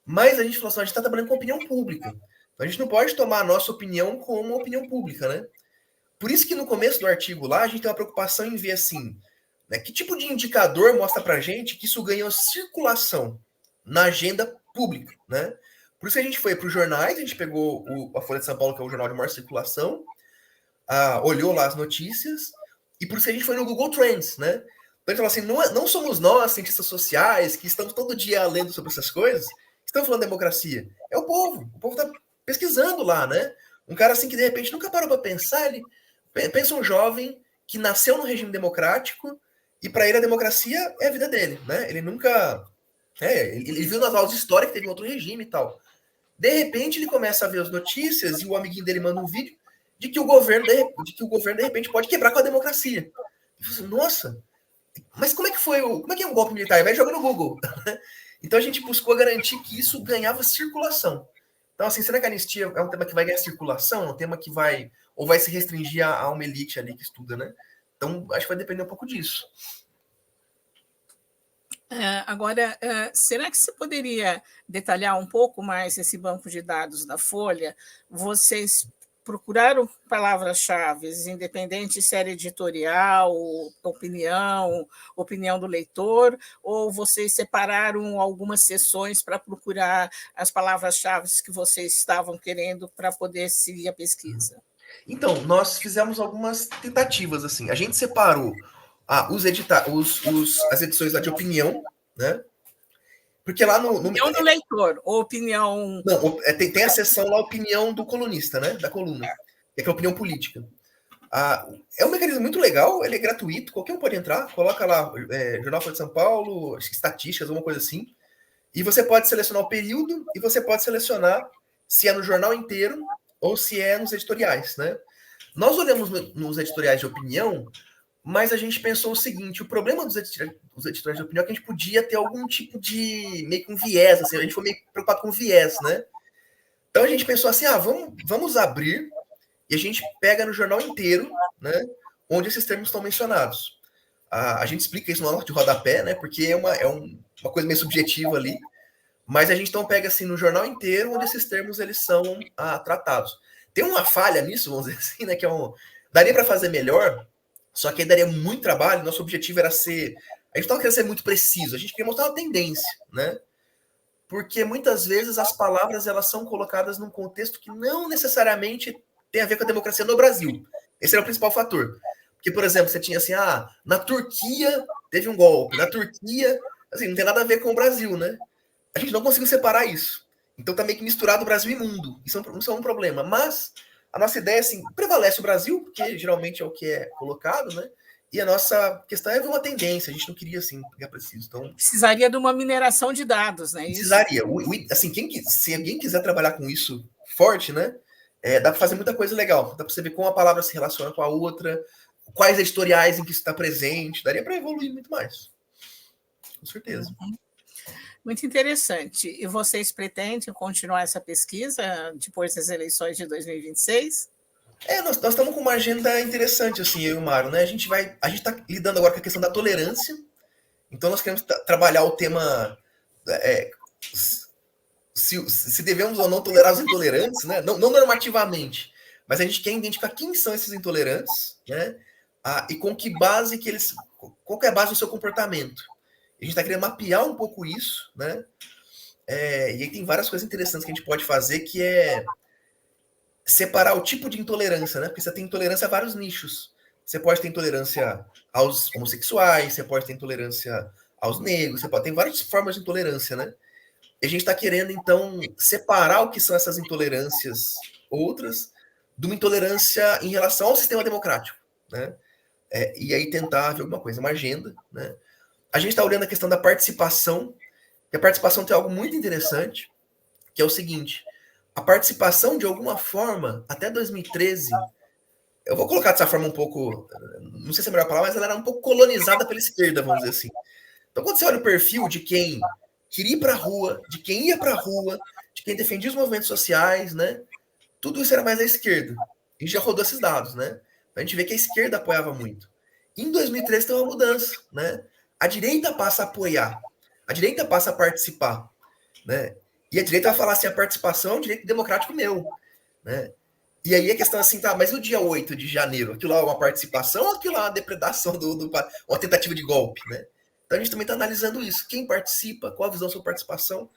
Mas a gente falou assim, a gente está trabalhando com opinião pública. Então a gente não pode tomar a nossa opinião como uma opinião pública, né? Por isso que no começo do artigo lá, a gente tem uma preocupação em ver assim, né, que tipo de indicador mostra para a gente que isso ganhou circulação na agenda pública, né? Por isso que a gente foi para os jornais, a gente pegou a Folha de São Paulo, que é o jornal de maior circulação, olhou lá as notícias, e por isso que a gente foi no Google Trends, né? Então ele falou assim, não somos nós, cientistas sociais, que estamos todo dia lendo sobre essas coisas, que estamos falando de democracia. É o povo está pesquisando lá, né? Um cara assim que de repente nunca parou para pensar, ele pensa um jovem que nasceu no regime democrático e para ele a democracia é a vida dele, né? Ele nunca... ele viu nas aulas de história que teve outro regime e tal. De repente ele começa a ver as notícias e o amiguinho dele manda um vídeo de que o governo, de repente, pode quebrar com a democracia. Assim, nossa, mas como é que foi como é que é um golpe militar? Vai jogar no Google. Então a gente buscou garantir que isso ganhava circulação. Então, assim, será que a anistia é um tema que vai ganhar circulação? É um tema que vai... Ou vai se restringir a uma elite ali que estuda, né? Então, acho que vai depender um pouco disso. Agora, será que você poderia detalhar um pouco mais esse banco de dados da Folha? Vocês procuraram palavras-chave, independente se era editorial, opinião do leitor, ou vocês separaram algumas sessões para procurar as palavras-chave que vocês estavam querendo para poder seguir a pesquisa? Então, nós fizemos algumas tentativas, assim. A gente separou as edições lá de opinião, né? Porque lá no Opinião do leitor, ou opinião. não, tem a seção lá, opinião do colunista, né? Da coluna. Que é a opinião política. É um mecanismo muito legal, ele é gratuito, qualquer um pode entrar, coloca lá Jornal Folha de São Paulo, estatísticas, alguma coisa assim, e você pode selecionar o período e você pode selecionar se é no jornal inteiro ou se é nos editoriais, né? Nós olhamos nos editoriais de opinião, mas a gente pensou o seguinte: o problema dos editoriais de opinião é que a gente podia ter algum tipo de meio que um viés, assim, a gente foi meio preocupado com viés, né? Então a gente pensou assim: vamos abrir e a gente pega no jornal inteiro, né, onde esses termos estão mencionados. A gente explica isso no nota de rodapé, né, porque é uma coisa meio subjetiva ali, mas a gente então pega assim no jornal inteiro onde esses termos eles são tratados. Tem uma falha nisso, vamos dizer assim, né, que daria para fazer melhor, só que aí daria muito trabalho. Nosso objetivo era ser, a gente não queria ser muito preciso, a gente queria mostrar uma tendência, né? Porque muitas vezes as palavras elas são colocadas num contexto que não necessariamente tem a ver com a democracia no Brasil. Esse era o principal fator. Porque, por exemplo, você tinha assim, na Turquia teve um golpe, na Turquia, assim, não tem nada a ver com o Brasil, né? A gente não conseguiu separar isso. Então tá meio que misturado Brasil e mundo. Isso é um problema. Mas a nossa ideia, assim, prevalece o Brasil, porque geralmente é o que é colocado, né? E a nossa questão é ver uma tendência. A gente não queria, assim, pegar preciso. Então, precisaria de uma mineração de dados, né? precisaria. Assim, se alguém quiser trabalhar com isso forte, né? Dá para fazer muita coisa legal. Dá para você ver como a palavra se relaciona com a outra, quais editoriais em que isso está presente. Daria para evoluir muito mais. Com certeza. Muito interessante. E vocês pretendem continuar essa pesquisa depois das eleições de 2026? Nós estamos com uma agenda interessante, assim, eu e o Mário, né? A gente está lidando agora com a questão da tolerância. Então, nós queremos trabalhar o tema se devemos ou não tolerar os intolerantes, né? Não normativamente, mas a gente quer identificar quem são esses intolerantes, né? E com que base que eles, qual que é a base do seu comportamento. A gente está querendo mapear um pouco isso, né? E aí tem várias coisas interessantes que a gente pode fazer, que é separar o tipo de intolerância, né? Porque você tem intolerância a vários nichos. Você pode ter intolerância aos homossexuais, você pode ter intolerância aos negros, tem várias formas de intolerância, né? E a gente está querendo, então, separar o que são essas intolerâncias outras de uma intolerância em relação ao sistema democrático, né? E aí tentar ver alguma coisa, uma agenda, né? A gente está olhando a questão da participação, e a participação tem algo muito interessante, que é o seguinte: a participação, de alguma forma, até 2013, eu vou colocar dessa forma um pouco, não sei se é a melhor palavra, mas ela era um pouco colonizada pela esquerda, vamos dizer assim. Então, quando você olha o perfil de quem queria ir para a rua, de quem ia para a rua, de quem defendia os movimentos sociais, né? Tudo isso era mais à esquerda. A gente já rodou esses dados, né? A gente vê que a esquerda apoiava muito. Em 2013 tem uma mudança, né? A direita passa a apoiar, a direita passa a participar, né? E a direita vai falar assim: a participação é um direito democrático meu, né? E aí a questão é assim, tá, mas o dia 8 de janeiro, aquilo lá é uma participação ou aquilo lá é uma depredação, uma tentativa de golpe, né? Então a gente também está analisando isso. Quem participa, qual a visão sobre participação.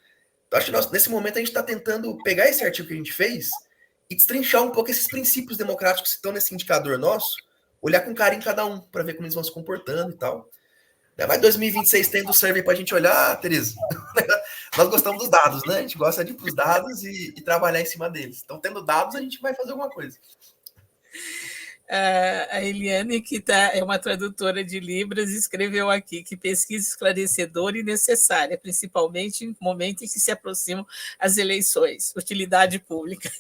Então, acho que nesse momento a gente está tentando pegar esse artigo que a gente fez e destrinchar um pouco esses princípios democráticos que estão nesse indicador nosso, olhar com carinho em cada um, para ver como eles vão se comportando e tal. Vai 2026 tendo survey para a gente olhar, Tereza. Nós gostamos dos dados, né? A gente gosta de ir para os dados e trabalhar em cima deles. Então, tendo dados, a gente vai fazer alguma coisa. A Eliane, que é uma tradutora de Libras, escreveu aqui que pesquisa esclarecedora e necessária, principalmente no momento em que se aproximam as eleições. Utilidade pública.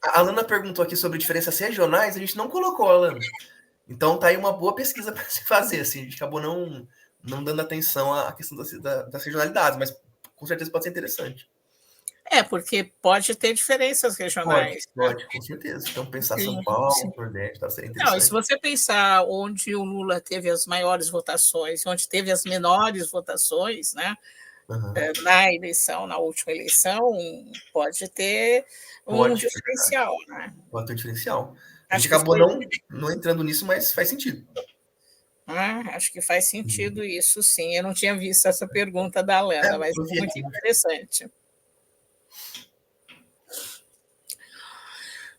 A Alana perguntou aqui sobre diferenças regionais, a gente não colocou, Alana. Então tá aí uma boa pesquisa para se fazer. Assim, a gente acabou não dando atenção à questão das regionalidades, mas com certeza pode ser interessante. Porque pode ter diferenças regionais. Pode, com certeza. Então, pensar São Paulo, Nordeste, seria interessante. Não, e se você pensar onde o Lula teve as maiores votações, onde teve as menores votações, né? Na última eleição, pode ter um diferencial, né? Pode ter um diferencial. A gente acabou não entrando nisso, mas faz sentido. Acho que faz sentido isso, sim. Eu não tinha visto essa pergunta da Alana, mas é muito interessante.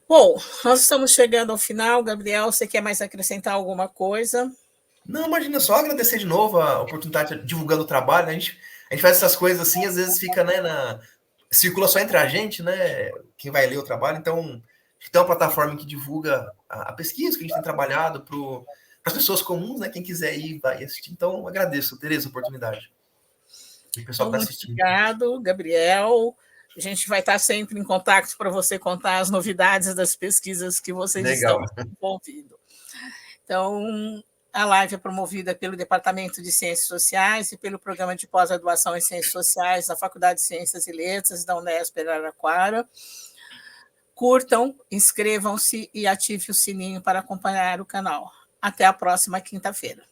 Bom, nós estamos chegando ao final. Gabriel, você quer mais acrescentar alguma coisa? Não, imagina, só agradecer de novo a oportunidade de divulgando o trabalho. A A gente faz essas coisas assim, às vezes fica, né, circula só entre a gente, né, quem vai ler o trabalho. Então, tem uma plataforma que divulga a pesquisa que a gente tem trabalhado para as pessoas comuns, né, quem quiser ir, vai assistir. Então, agradeço, Tereza, a oportunidade. E o pessoal Então, que está muito assistindo. obrigado, Gabriel. A gente vai estar sempre em contato para você contar as novidades das pesquisas que vocês estão Legal. envolvidos. Então, a live é promovida pelo Departamento de Ciências Sociais e pelo Programa de Pós-Graduação em Ciências Sociais da Faculdade de Ciências e Letras da Unesp Araraquara. Curtam, inscrevam-se e ative o sininho para acompanhar o canal. Até a próxima quinta-feira.